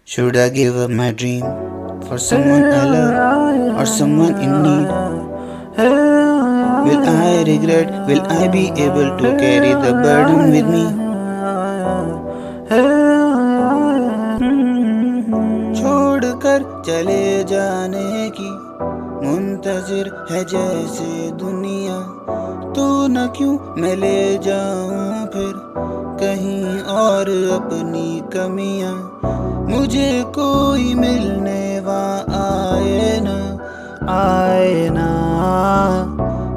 Should I give up my dream for someone I love or someone in need? Will I regret? Will I be able to carry the burden with me? छोड़कर चले जाने की मुंतजिर है जैसे दुनिया, तो न क्यों मैं ले जाऊं फिर कहीं और अपनी कमियां। मुझे कोई मिलने आए ना, आए ना,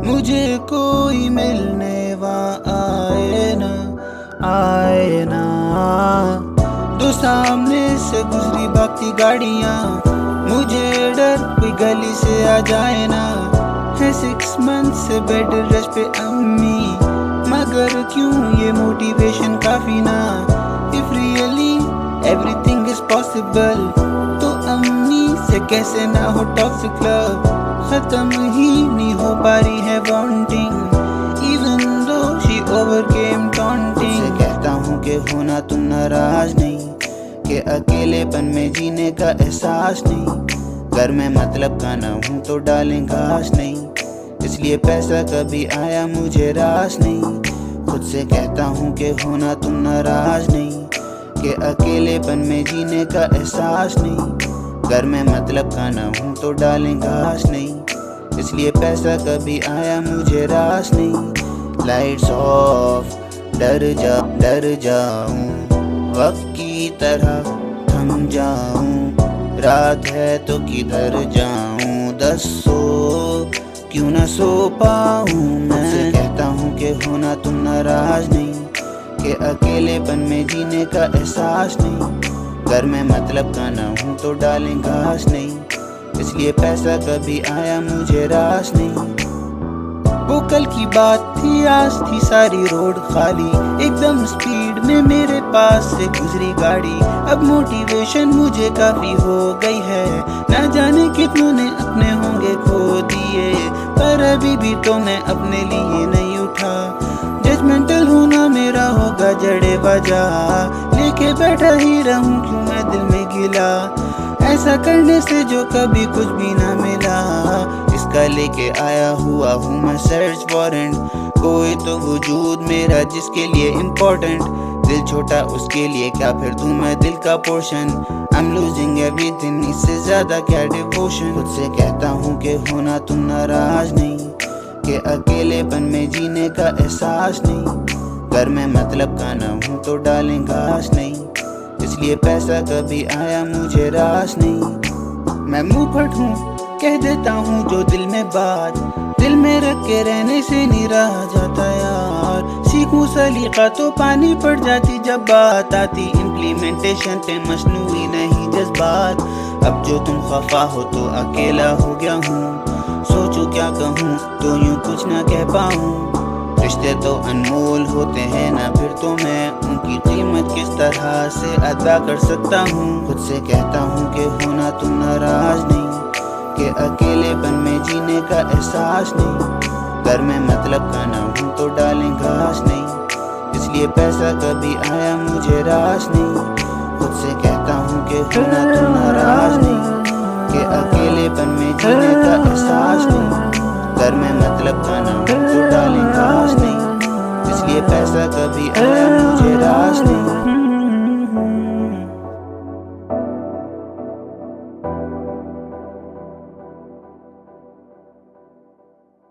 मुझे कोई मिलने आए ना, आए ना। दो सामने से गुजरी भागती गाड़ियां, मुझे डर कोई गली से आ जाए ना। है 6 मंथ से बेड रेस्ट पे अम्मी, मगर क्यों ये मोटिवेशन काफी ना। If really everything is possible, तो अम्मी से कैसे ना हो टॉक्सिक लव। खत्म ही नहीं हो पा रही है wanting, even though she overcame taunting. कहता हूँ कि होना तुम नाराज नहीं, कि अकेलेपन में जीने का एहसास नहीं। घर में मतलब का ना हूँ तो डालें घास नहीं, इसलिए पैसा कभी आया मुझे रास नहीं। खुद से कहता हूँ कि होना तुम नाराज नहीं, कि अकेलेपन में जीने का एहसास नहीं। घर में मतलब का ना हूँ तो डालें घास नहीं, इसलिए पैसा कभी आया मुझे रास नहीं। लाइट्स ऑफ, डर जाऊं, वक्त की तरह थम जाऊं। रात है तो किधर जाऊं, दस सो क्यों ना सो पाऊं मैं। कहता हूँ कि होना तुम नाराज नहीं, कि अकेलेपन में जीने का एहसास नहीं। घर में मतलब का ना हूँ तो डालें घास नहीं, इसलिए पैसा कभी आया मुझे रास नहीं। वो कल की बात थी, आज थी सारी रोड खाली, एकदम स्पीड में मेरे पास से गुजरी गाड़ी। अब मोटिवेशन मुझे काफी हो गई है, ना जाने कितनों ने अपने होंगे खो दिए, पर अभी भी तो मैं अपने लिए नहीं उठा। जजमेंटल होना मेरा होगा जड़े वजह, लेके बैठा ही रहूं क्यों मैं दिल में गिला। ऐसा करने से जो कभी कुछ भी ना मिला, इसका लेके आया हुआ हूँ मैं सर्च वारंट। कोई तो वजूद मेरा जिसके लिए इम्पोर्टेंट, दिल छोटा उसके लिए क्या फिर दूं मैं दिल का portion. I am losing everything, इससे ज्यादा क्या डिवोशन। खुद से कहता हूँ कि होना तुम नाराज नहीं, कि अकेलेपन में जीने का एहसास नहीं। घर में मतलब का ना हूँ तो डालें घास नहीं, इसलिए पैसा कभी आया मुझे रास नहीं। मैं मुंह फट हूँ, कह देता हूँ जो दिल में बात, दिल में रख के रहने से नहीं रहा जाता यार। सीखूं सलीका तो पानी पड़ जाती जब बात आती, इम्प्लीमेंटेशन पे मसनूई नहीं जज्बात। अब जो तुम खफा हो तो अकेला हो गया हूँ, सोचूं क्या कहूँ तो यूं कुछ ना कह पाऊँ। रिश्ते तो अनमोल होते हैं ना, फिर तो मैं उनकी कीमत किस तरह से अदा कर सकता हूँ। खुद से कहता हूँ कि होना तुम नाराज नहीं, कि अकेलेपन में जीने का एहसास नहीं। घर में मतलब का ना हूँ तो डालें घास नहीं, इसलिए पैसा कभी आया मुझे रास नहीं। खुद से कहता हूँ कि होना तुम नाराज नहीं, कि अकेलेपन में जीने का एहसास नहीं। घर में मतलब का ना हूँ तो डालें घास नहीं, इसलिए पैसा कभी आया मुझे रास नहीं।